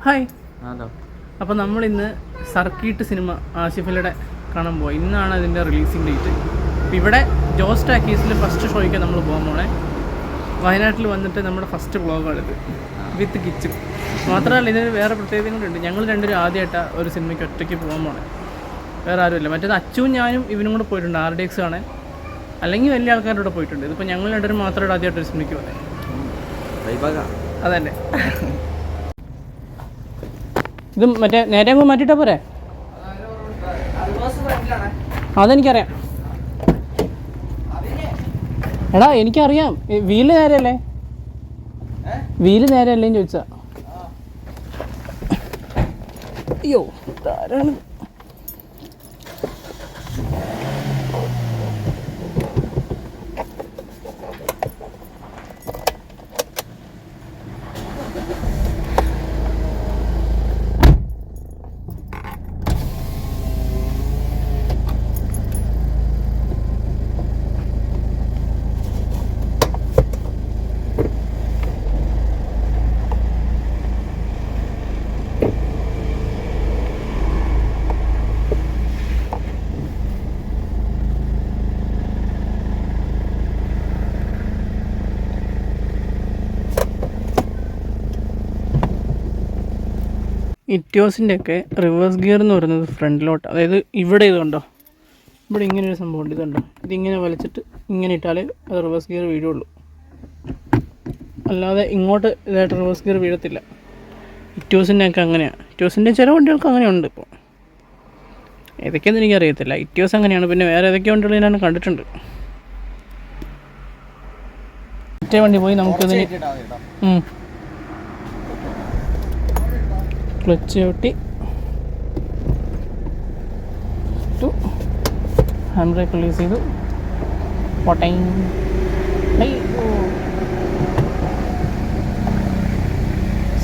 Hi. അപ്പോൾ നമ്മളിന്ന് circuit cinema ആസിഫലിയുടെ കാണാൻ പോയി. ഇന്നാണ് അതിൻ്റെ റിലീസിങ് ഡേറ്റ്. അപ്പോൾ ഇവിടെ ജോസ് ടാക്കീസിൽ ഫസ്റ്റ് ഷോയ്ക്ക് നമ്മൾ പോകാൻ പോണേ. വയനാട്ടിൽ വന്നിട്ട് നമ്മുടെ ഫസ്റ്റ് വ്ളോഗാണിത് വിത്ത് കിച്ചും. മാത്രമല്ല ഇതിന് വേറെ പ്രത്യേകത കൂടെ. ഞങ്ങൾ രണ്ടുപേരും ആദ്യമായിട്ടാണ് ഒരു സിനിമയ്ക്ക് ഒറ്റയ്ക്ക് പോകാൻ പോണേ. വേറെ ആരുമില്ല. മറ്റേത് അച്ചുവും ഞാനും ഇവനും കൂടെ പോയിട്ടുണ്ട് RDX കാണാൻ, അല്ലെങ്കിൽ വലിയ ആൾക്കാരുടെ കൂടെ പോയിട്ടുണ്ട്. ഇതിപ്പോൾ ഞങ്ങൾ രണ്ടുപേരും മാത്രമായിട്ട് ആദ്യമായിട്ടൊരു സിനിമയ്ക്ക് പോകുന്നത്. അതന്നെ. ഇത് മറ്റേ നേരെ അങ്ങ് മാറ്റിയിട്ടാ പോരെ? അതെനിക്കറിയാം. എടാ എനിക്കറിയാം, വീല് നേരെയല്ലേ? വീല് നേരെയല്ലേന്ന് ചോദിച്ചാ. അയ്യോ ധാരാളം. ഇറ്റിയോസിൻ്റെയൊക്കെ റിവേഴ്സ് ഗിയർ എന്ന് പറയുന്നത് ഫ്രണ്ടിലോട്ട്, അതായത് ഇവിടെ ഇതുണ്ടോ, ഇവിടെ ഇങ്ങനെയൊരു സംഭവം ഉണ്ട്, ഇതുണ്ടോ, ഇതിങ്ങനെ വലിച്ചിട്ട് ഇങ്ങനെ ഇട്ടാലേ അത് റിവേഴ്സ് ഗിയർ വീഴുള്ളൂ. അല്ലാതെ ഇങ്ങോട്ട് ഇതായിട്ട് റിവേഴ്സ് ഗിയർ വീഴത്തില്ല. ഇറ്റിയോസിൻ്റെയൊക്കെ അങ്ങനെയാണ്. ഇറ്റിയോസിൻ്റെ ചില വണ്ടികൾക്ക് അങ്ങനെയുണ്ട്. ഇപ്പോൾ ഏതൊക്കെയെന്ന് എനിക്കറിയത്തില്ല. ഇറ്റിയോസ് അങ്ങനെയാണ്. പിന്നെ വേറെ ഏതൊക്കെ വണ്ടികൾ ഞാൻ കണ്ടിട്ടുണ്ട്. മറ്റേ വണ്ടി പോയി നമുക്കിതിന് ക്ലച്ച് ചവിട്ടി ഹാൻഡ് ബ്രേക്ക് റിലീസ് ചെയ്തു. പൊട്ടൈൻ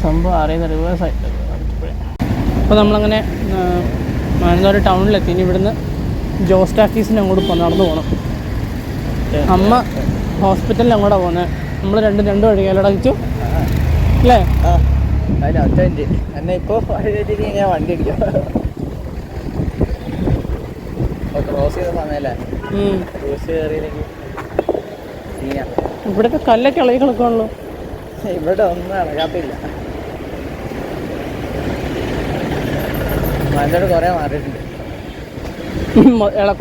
സംഭവം അറിയുന്ന റിവേഴ്സായിട്ട്. അപ്പോൾ നമ്മളങ്ങനെ മാനന്തവാടി ടൗണിലെത്തി. ഇനി ഇവിടുന്ന് ജോസ് ടാക്കീസിന് അങ്ങോട്ട് നടന്നു പോകണം. അമ്മ ഹോസ്പിറ്റലിൽ അങ്ങോട്ടാണ് പോകുന്നത്. നമ്മൾ രണ്ട് വഴി കയ്യിലടച്ചു അല്ലേ? എന്നെ ഇപ്പോൾ ഞാൻ വണ്ടി അടിക്കാം. ക്രോസ് ചെയ്ത സമയമല്ലേ, ക്രോസ് കയറിയില്ലെങ്കിൽ ഇവിടെയൊക്കെ കല്ലൊക്കെ ഇളകി കിടക്കുവാണല്ലോ. ഇവിടെ ഒന്നും ഇളകാത്തില്ല. മഴയോട് കുറേ മാറിയിട്ടുണ്ട്.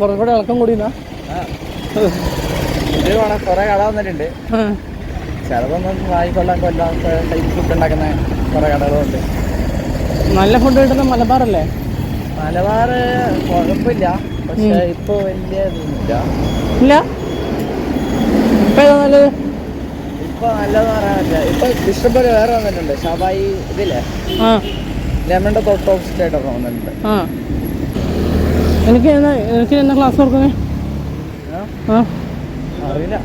കുറേ കൂടെ ഇളക്കം കൂടിയെന്നാ. ഇത് വേണം, കുറേ കട വന്നിട്ടുണ്ട്. ചിലതൊന്നും വാങ്ങിക്കൊള്ളാൻ ഫുഡ് ഉണ്ടാക്കുന്ന കുറേ കടകളുണ്ട്. നല്ല ഫുഡ് കിട്ടുന്ന മലബാറല്ലേ? മലബാർ കുഴപ്പമില്ല, പക്ഷെ ഇപ്പോൾ വലിയ ഇതൊന്നുമില്ല. ഇല്ല, ഇപ്പം ഏതാ നല്ലത്? ഇപ്പോൾ നല്ലതെന്ന് പറയാൻ പറ്റില്ല. ഇപ്പം ഇഷ്ടംപോലെ വേറെ വന്നിട്ടുണ്ട്. ഷബായി ഇതില്ലേ, ലെമണിൻ്റെ തൊട്ട് ഓപ്പോസിറ്റ് ആയിട്ടൊക്കെ വന്നിട്ടുണ്ട്. എനിക്ക് എന്നാ ക്ലാസ് തുറക്കുന്നത്? അറിയില്ല.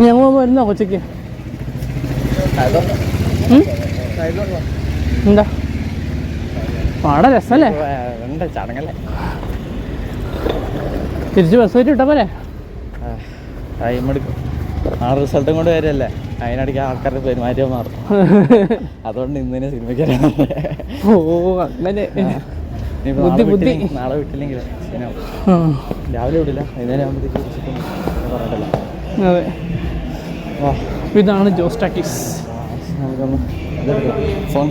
ഞങ്ങൾ വരുന്നോ കൊച്ചിക്ക്? എന്താ പാടെ രസമല്ലേ? ചടങ്ങല്ലേ, തിരിച്ച് ബസ് കയറ്റി വിട്ടാ പോലെ. ടൈം എടുക്കും. ആ റിസൾട്ടും കൊണ്ട് വരല്ലേ, അതിനിടയ്ക്ക് ആൾക്കാരുടെ പെരുമാറ്റം മാറും. അതുകൊണ്ട് ഇന്ന് സിനിമയ്ക്ക് നാളെ വിട്ടില്ലെങ്കിൽ രാവിലെ വിടില്ല, വൈകുന്നേരം ആകുമ്പോഴത്തേക്ക് പറഞ്ഞിട്ടല്ല. അതെ, ഇതാണ് ജോസ് ടാക്കീസ്. ഫോൺ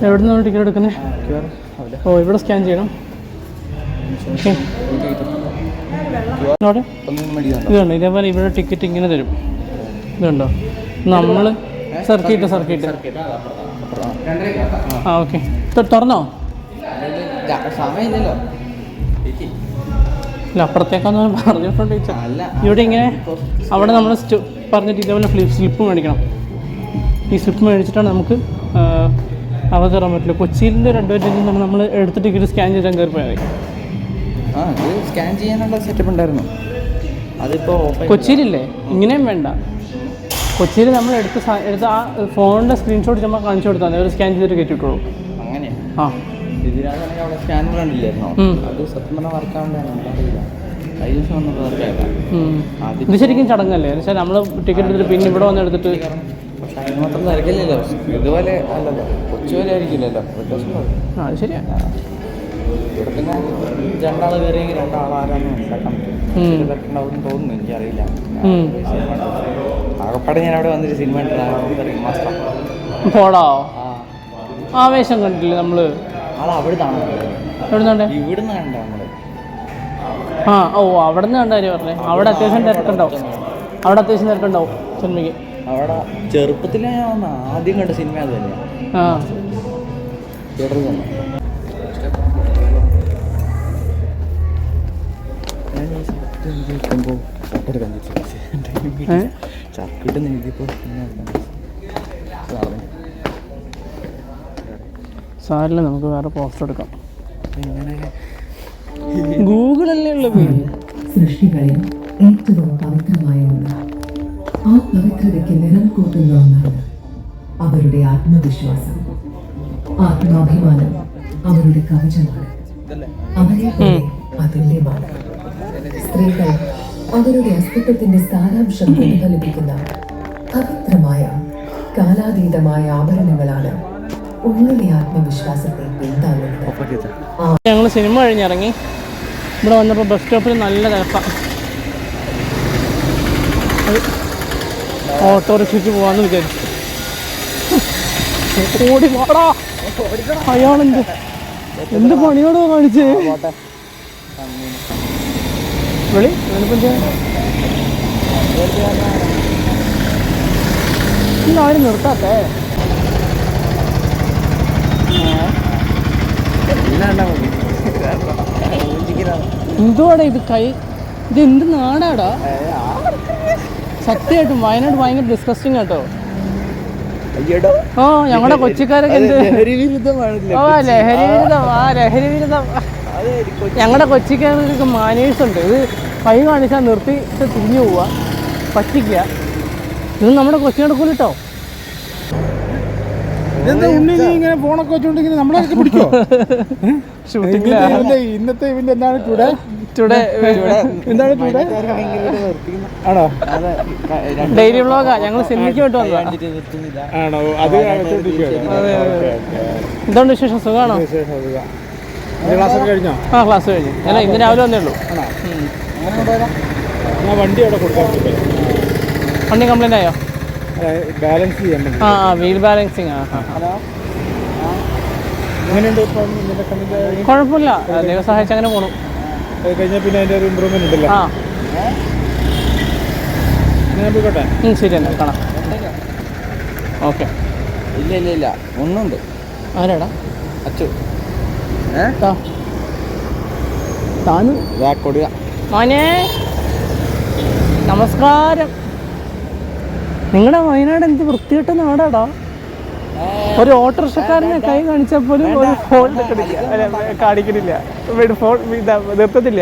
എവിടെ നിന്നാണ് ടിക്കറ്റ് എടുക്കുന്നത്? ഓ, ഇവിടെ സ്കാൻ ചെയ്യണം. ഇതുണ്ട്, ഇതേപോലെ ഇവിടെ ടിക്കറ്റ് ഇങ്ങനെ തരും. ഇതുണ്ടോ, നമ്മൾ സർക്കിട്ട്. ആ ഓക്കെ, തുറന്നോ? സമയമില്ലല്ലോ. ഇല്ല, അപ്പുറത്തേക്കാന്ന് പറഞ്ഞിട്ടുണ്ട്. ഇവിടെ ഇങ്ങനെ അവിടെ നമ്മൾ പറഞ്ഞിട്ട് ഇതേപോലെ സ്ലിപ്പ് മേടിക്കണം. ഈ സ്ലിപ്പ് മേടിച്ചിട്ടാണ് നമുക്ക് അവ കയറാൻ പറ്റില്ല. കൊച്ചിയിലെ 2 പേര് നമ്മൾ എടുത്ത് ടിക്കറ്റ് സ്കാൻ ചെയ്താൽ കയറി പോയാൽ മതി. സ്കാൻ ചെയ്യാനുള്ള സെറ്റപ്പ് ഉണ്ടായിരുന്നു. അതിപ്പോൾ കൊച്ചിയിലില്ലേ? ഇങ്ങനെയും വേണ്ട. കൊച്ചിയിൽ നമ്മൾ എടുത്ത ആ ഫോണിൻ്റെ സ്ക്രീൻഷോട്ട് നമ്മൾ കാണിച്ചു കൊടുത്താൽ മതി, അവർ സ്കാൻ ചെയ്തിട്ട് കയറ്റിയിട്ടുള്ളൂ. അങ്ങനെയാണ്. ആ, ഇതിനകത്താണെങ്കിൽ അവിടെ സ്കാനർ കണ്ടില്ലായിരുന്നോ? അത് സത്യം പറഞ്ഞാൽ വർക്കാവുണ്ടായിരുന്നു. അറിയില്ല, കഴിഞ്ഞ ദിവസം വന്നത് വർക്കായില്ല. ഇത് ശരിക്കും ചടങ്ങല്ലേ? എന്ന് വെച്ചാൽ നമ്മൾ ടിക്കറ്റ് എടുത്തിട്ട് പിന്നെ ഇവിടെ വന്ന് എടുത്തിട്ട് പക്ഷെ അതിന് മാത്രം തിരക്കില്ലല്ലോ, ഇതുപോലെ അല്ലല്ലോ, കൊച്ചു പോലെ ആയിരിക്കില്ലല്ലോ, വ്യത്യാസം. ആ അത് ശരിയാണ്. ഇവിടെ പിന്നെ 2 ആൾ കയറിയെങ്കിൽ 2 ആളാരാന്ന് മനസ്സിലാക്കാൻ പറ്റും. തിരക്കുണ്ടാവും തോന്നുന്നു, എനിക്കറിയില്ല. ആകപ്പാടെ ഞാൻ അവിടെ വന്നിട്ട് സിനിമ മാസ്റ്റർ പോടാ. ആവേശം കണ്ടില്ലേ നമ്മള്? അത് അവിടുന്നാണ്, എവിടുന്നുണ്ട്? ഇവിടുന്ന് കണ്ട നമ്മള്. ആ ഓ അവിടെ നിന്ന് കണ്ട കാര്യം പറഞ്ഞേ. അവിടെ അത്യാവശ്യം തിരക്കുണ്ടാവും, അവിടെ അത്യാവശ്യം തിരക്കുണ്ടാവും സിനിമയ്ക്ക്. അവിടെ ചെറുപ്പത്തിലെ ഞാൻ വന്ന ആദ്യം കണ്ട സിനിമ അത് തന്നെയാണ്. ആ തിയേറ്ററിൽ തന്നെ. ചക്കിട്ട് എഴുതിയപ്പോൾ സാരില്ല, നമുക്ക് വേറെ പോസ്റ്റർ എടുക്കാം. ഗൂഗിളല്ലേ ഉള്ള പേര്. സൃഷ്ടികളിൽ ഏറ്റവും പവിത്രമായ ഒന്ന്, ആ പവിത്രതയ്ക്ക് നിറം കൂട്ടുന്ന ഒന്നാണ് അവരുടെ ആത്മവിശ്വാസം. ആത്മാഭിമാനം അവരുടെ കവചമാണ്, അവരെ പോലെ അതുല്യമാണ്. സ്ത്രീകൾ അവരുടെ അസ്തിത്വത്തിന്റെ സാരാംശം പ്രതിഫലിപ്പിക്കുന്ന പവിത്രമായ കാലാതീതമായ ആഭരണങ്ങളാണ് ഉള്ളിലെ ആത്മവിശ്വാസത്തെ പിന്താങ്ങുന്നത്. ഞങ്ങൾ സിനിമ കഴിഞ്ഞിറങ്ങി ഇവിടെ വന്നപ്പോൾ ബസ് സ്റ്റോപ്പിൽ നല്ല തിരക്കാണ്. ഓട്ടോറിക്ഷയ്ക്ക് പോകാമെന്ന് വിചാരിച്ചു. ഓടി പോടാ, അയാളെന്ത് എന്ത് പണിയോടോ കാണിച്ചേ. വിളി ആരും നിർത്താത്തേ. എന്തുവാടാ ഇത്? ഇത് എന്ത് നാടാടാ? സത്യമായിട്ടും വയനാട് ഭയങ്കര ഡിസ്കസ്റ്റിംഗ് കേട്ടോ. ആ ഞങ്ങളുടെ കൊച്ചിക്കാരൊക്കെ എന്ത് ലഹരി വിരുദ്ധം. ഞങ്ങളുടെ കൊച്ചിക്കാർക്ക് മാനേഴ്സ് ഉണ്ട്. ഇത് കൈ കാണിച്ചാൽ നിർത്തിയിട്ട് തിരിഞ്ഞു പോവുക, പറ്റിക്കുക. ഇത് നമ്മുടെ കൊച്ചി നടക്കൂല കേട്ടോ. ഇങ്ങനെ ഫോണൊക്കെ വെച്ചോണ്ടിങ്ങനെ നമ്മളൊക്കെ പിടിക്കോ? ഇന്നത്തെ ഇവന്റ് എന്താണ്? ടുഡേ എന്താണ് ടുഡേ ആണോ? ഡെയിലി വ്ളോഗാ. ഞങ്ങൾ സിനിമയ്ക്ക് വേണ്ടി വന്നതാ. ആണോ? അത് എന്തുകൊണ്ട് വിശേഷം? സുഖമാണോ? ക്ലാസ് കഴിഞ്ഞോ? ആ ക്ലാസ് കഴിഞ്ഞു. ഞാൻ ഇന്ന് രാവിലെ വന്നേ ഉള്ളൂ. ഞാൻ വണ്ടി അവിടെ കൊടുക്കാൻ പറ്റും. വണ്ടി കംപ്ലൈൻ്റ് ആയോ? ബാലൻസ് ചെയ്യണം. ആ വീൽ ബാലൻസിങ്. എങ്ങനെയുണ്ട് ഇപ്പം? കുഴപ്പമില്ല, ദൈവം സഹായിച്ച് അങ്ങനെ പോണു. കഴിഞ്ഞാൽ പിന്നെ അതിൻ്റെ ഒരു ഇമ്പ്രൂവ്മെന്റ് ഉണ്ടല്ലോ. ആ ഞാൻ പോയിക്കോട്ടെ. ശരി എന്നാ കാണാം. ഓക്കെ. ഇല്ല ഒന്നുണ്ട്. ആരാടാ? അച്ചു കൊടുക. മോനെ നമസ്കാരം. നിങ്ങളുടെ വയനാട് എന്ത് വൃത്തികെട്ട നാടാടാ. ഒരു ഓട്ടോറിക്ഷക്കാരനെ കൈ കാണിച്ചാൽ പോലും ഒരു ഫോൺ കാണിക്കണില്ല, ഫോൺ നിർത്തത്തില്ല.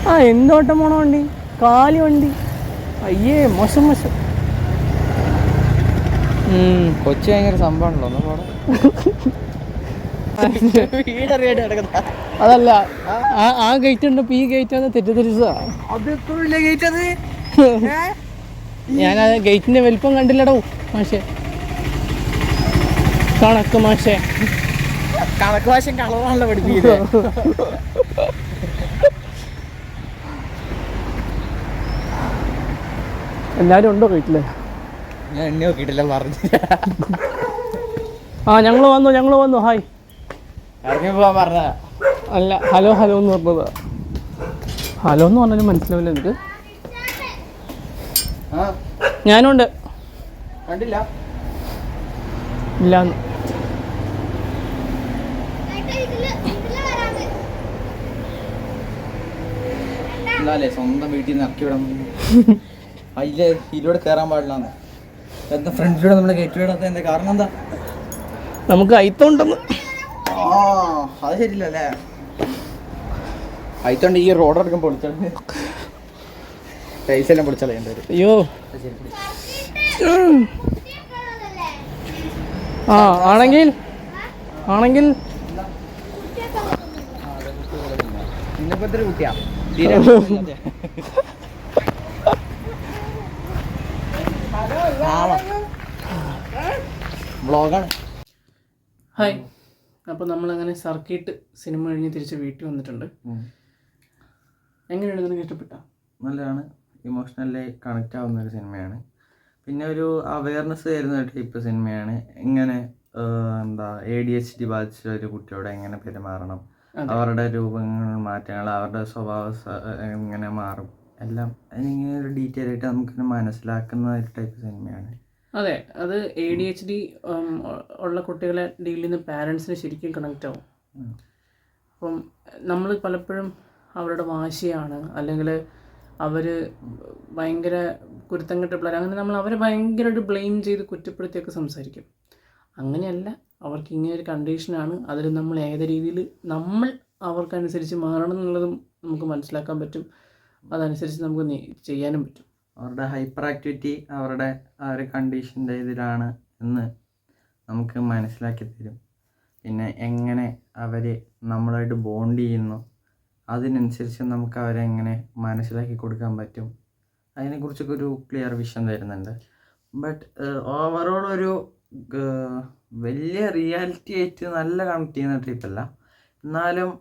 ആ എന്തോട്ടം പോണ വണ്ടി, കാലി വണ്ടി. അയ്യേ മോശം. കൊച്ചി ഭയങ്കര സംഭവമാണല്ലോ. അതല്ല, ആ ഗേറ്റ് ഉണ്ടപ്പോ ഈ ഗേറ്റ് ആണ് തെറ്റിദ്ധരിച്ചതാ. ഞാൻ ആ ഗേറ്റിന്റെ വലിപ്പം കണ്ടില്ലടോ മാഷേ. കണക്ക് മാഷേ, കണക്ക് ഭാഷം കളറാണല്ലോ പഠിപ്പിക്കുന്നത്. എല്ലാരും ഉണ്ടോ വീട്ടില്? ഞാൻ എണ്ണി നോക്കിയിട്ടില്ല, പറഞ്ഞു. ആ ഞങ്ങൾ വന്നു. ഹായ് ഇറങ്ങി പോവാൻ പറഞ്ഞ അല്ല, ഹലോ എന്ന് പറഞ്ഞത്. ഹലോ എന്ന് പറഞ്ഞാലും മനസ്സിലാവില്ല എനിക്ക്. ഞാനുണ്ട്. കണ്ടില്ല ഇല്ലാന്ന്. എന്താല്ലേ സ്വന്തം വീട്ടിൽ നിന്ന് ഇറക്കി വിടാൻ അതിലെ ഇതിലൂടെ കയറാൻ പാടില്ലാന്ന്. എന്താ ഫ്രണ്ടിലൂടെ നമ്മളെ കയറ്റി വിടാത്ത എന്താ കാരണം? എന്താ നമുക്ക് അയിത്തുണ്ടെന്ന്. അത് ശരിയല്ലേ? അയിത്തോണ്ട് ഈ റോഡ് അടക്കം പൊളിച്ചാൽ പൈസ എല്ലാം പൊളിച്ചാൽ അയ്യോ. ആണെങ്കിൽ ഇന്നിപ്പോ എത്ര കുട്ടിയാ? വ്ളോഗാണ്. ഹായ്. അപ്പോൾ നമ്മളങ്ങനെ സർക്കിട്ട് സിനിമ കഴിഞ്ഞ് തിരിച്ച് വീട്ടിൽ വന്നിട്ടുണ്ട്. എങ്ങനെയാണ് നിനക്ക് ഇഷ്ടപ്പെട്ട? നല്ലതാണ്. ഇമോഷണലി കണക്റ്റ് ആവുന്ന ഒരു സിനിമയാണ്. പിന്നെ ഒരു അവയർനെസ് തരുന്ന ഒരു ടൈപ്പ് സിനിമയാണ്. ഇങ്ങനെ എന്താ ADHD ബാധിച്ച ഒരു കുട്ടിയോട് എങ്ങനെ പെരുമാറണം, അവരുടെ രൂപങ്ങൾ മാറ്റങ്ങൾ, അവരുടെ സ്വഭാവം എങ്ങനെ മാറും, എല്ലാം അതിനിങ്ങനെ ഒരു ഡീറ്റെയിൽ ആയിട്ട് നമുക്ക് മനസ്സിലാക്കുന്ന ഒരു ടൈപ്പ് സിനിമയാണ്. അതെ, അത് ADHD ഉള്ള കുട്ടികളെ ഡീൽ ചെയ്യുന്ന പാരൻസിന് ശരിക്കും കണക്റ്റ് ആവും. അപ്പം നമ്മൾ പലപ്പോഴും അവരുടെ വാശിയാണ്, അല്ലെങ്കിൽ അവർ ഭയങ്കര കുരുത്തങ്കെട്ട പിള്ളേർ, അങ്ങനെ നമ്മൾ അവരെ ഭയങ്കരമായിട്ട് ബ്ലെയിം ചെയ്ത് കുറ്റപ്പെടുത്തിയൊക്കെ സംസാരിക്കും. അങ്ങനെയല്ല, അവർക്ക് ഇങ്ങനെ ഒരു കണ്ടീഷനാണ്, അതിൽ നമ്മൾ ഏത് രീതിയിൽ നമ്മൾ അവർക്കനുസരിച്ച് മാറണം എന്നുള്ളതും നമുക്ക് മനസ്സിലാക്കാൻ പറ്റും. അതനുസരിച്ച് നമുക്ക് ചെയ്യാനും പറ്റും. അവരുടെ ഹൈപ്പർ ആക്ടിവിറ്റി അവരുടെ ആ ഒരു കണ്ടീഷൻ്റെ ഇതിലാണ് എന്ന് നമുക്ക് മനസ്സിലാക്കി തരും. പിന്നെ എങ്ങനെ അവർ നമ്മളായിട്ട് ബോണ്ട് ചെയ്യുന്നു, അതിനനുസരിച്ച് നമുക്ക് അവരെ എങ്ങനെ മനസ്സിലാക്കി കൊടുക്കാൻ പറ്റും, അതിനെക്കുറിച്ചൊക്കെ ഒരു ക്ലിയർ വിഷൻ തരുന്നുണ്ട്. ബട്ട് ഓവറോൾ ഒരു വലിയ റിയാലിറ്റി ആയിട്ട് നല്ല കണക്ട് ചെയ്യുന്ന ട്രിപ്പല്ല, എന്നാലും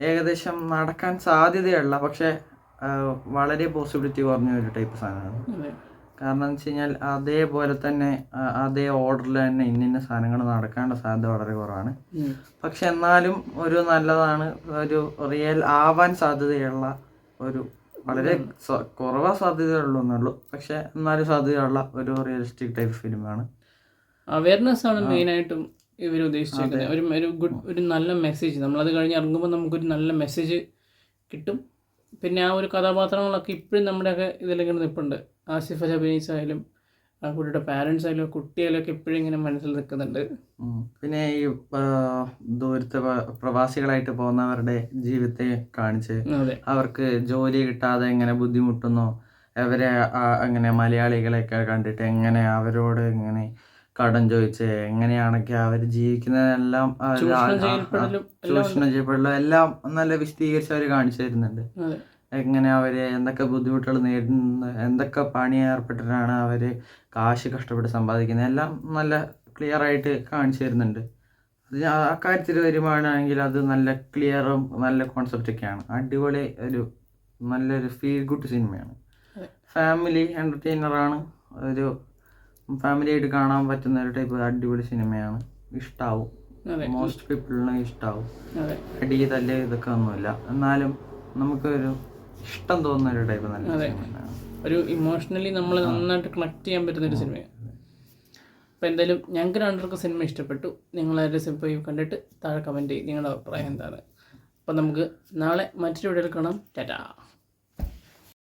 ഏകദേശം നടക്കാൻ സാധ്യതയുള്ള പക്ഷേ വളരെ പോസിബിലിറ്റി കുറഞ്ഞ ഒരു ടൈപ്പ് സാധനമാണ്. കാരണം എന്ന് വെച്ച് കഴിഞ്ഞാൽ അതേപോലെ തന്നെ അതേ ഓർഡറിൽ തന്നെ ഇന്ന സാധനങ്ങൾ നടക്കാനുള്ള സാധ്യത വളരെ കുറവാണ്. പക്ഷെ എന്നാലും ഒരു നല്ലതാണ്, ഒരു റിയൽ ആവാൻ സാധ്യതയുള്ള ഒരു വളരെ കുറവാ സാധ്യതയുള്ളൂ എന്നുള്ളൂ, പക്ഷെ എന്നാലും സാധ്യതയുള്ള ഒരു റിയലിസ്റ്റിക് ടൈപ്പ് ഫിലിമാണ്. അവയർനെസ് ആണ് മെയിനായിട്ടും ഇവർ ഉദ്ദേശിച്ചിരിക്കുന്നത്. ഒരു നല്ല മെസ്സേജ്, നമ്മളത് കഴിഞ്ഞ് ഇറങ്ങുമ്പോൾ നമുക്കൊരു നല്ല മെസ്സേജ് കിട്ടും. പിന്നെ ആ ഒരു കഥാപാത്രങ്ങളൊക്കെ ഇപ്പോഴും നമ്മുടെയൊക്കെ ഇതിലിങ്ങനെ നിൽപ്പുണ്ട്. ആസിഫ് അലി അഭിനയിച്ചായാലും ആ കുട്ടിയുടെ പാരൻസ് ആയാലും കുട്ടിയായാലും ഒക്കെ ഇപ്പോഴും ഇങ്ങനെ മനസ്സിൽ നിൽക്കുന്നുണ്ട്. പിന്നെ ഈ ദൂരത്തെ പ്രവാസികളായിട്ട് പോകുന്നവരുടെ ജീവിതത്തെ കാണിച്ച് അവർക്ക് ജോലി കിട്ടാതെ എങ്ങനെ ബുദ്ധിമുട്ടുന്നോ, അവരെ അങ്ങനെ മലയാളികളെയൊക്കെ കണ്ടിട്ട് എങ്ങനെ അവരോട് ഇങ്ങനെ കടം ചോദിച്ച് എങ്ങനെയാണെങ്കിൽ അവർ ജീവിക്കുന്നതെല്ലാം ചൂഷണം ചെയ്യപ്പെടലും എല്ലാം നല്ല വിശദീകരിച്ച് അവർ കാണിച്ചു തരുന്നുണ്ട്. എങ്ങനെ അവർ എന്തൊക്കെ ബുദ്ധിമുട്ടുകൾ നേരിടുന്നത്, എന്തൊക്കെ പണി ഏർപ്പെട്ടിട്ടാണ് അവർ കാശ് കഷ്ടപ്പെട്ട് സമ്പാദിക്കുന്നത്, എല്ലാം നല്ല ക്ലിയർ ആയിട്ട് കാണിച്ചു തരുന്നുണ്ട്. അത് ആ കാര്യത്തിൽ വരുമ്പോഴാണെങ്കിൽ അത് നല്ല ക്ലിയറും നല്ല കോൺസെപ്റ്റൊക്കെയാണ്. അടിപൊളി ഒരു നല്ലൊരു ഫീൽ ഗുഡ് സിനിമയാണ്. ഫാമിലി എൻ്റർടൈനറാണ്, ഒരു ഫാമിലി ആയിട്ട് കാണാൻ പറ്റുന്ന ഒരു ടൈപ്പ് അടിപൊളി സിനിമയാണ്. ഇഷ്ടാവും, മോസ്റ്റ് പീപ്പിളിന് ഇഷ്ടാവും. അടി തല്ല് ഇതൊക്കെ ഒന്നുമില്ല, എന്നാലും നമുക്കൊരു ഇഷ്ടം തോന്നുന്ന ഒരു ടൈപ്പ് നല്ല സിനിമയാണ്. ഒരു ഇമോഷണലി നമ്മൾ നന്നായിട്ട് കണക്ട് ചെയ്യാൻ പറ്റുന്ന ഒരു സിനിമയാണ്. അപ്പോൾ എന്തായാലും ഞങ്ങൾക്ക് രണ്ടുപേർക്കും സിനിമ ഇഷ്ടപ്പെട്ടു. നിങ്ങളാരുടെ സിനിമ കണ്ടിട്ട് താഴെ കമൻറ്റ് ചെയ്യും നിങ്ങളുടെ അഭിപ്രായം എന്താണ്. അപ്പോൾ നമുക്ക് നാളെ മറ്റൊരു വീഡിയോയിൽ കാണാം. ടാറ്റാ.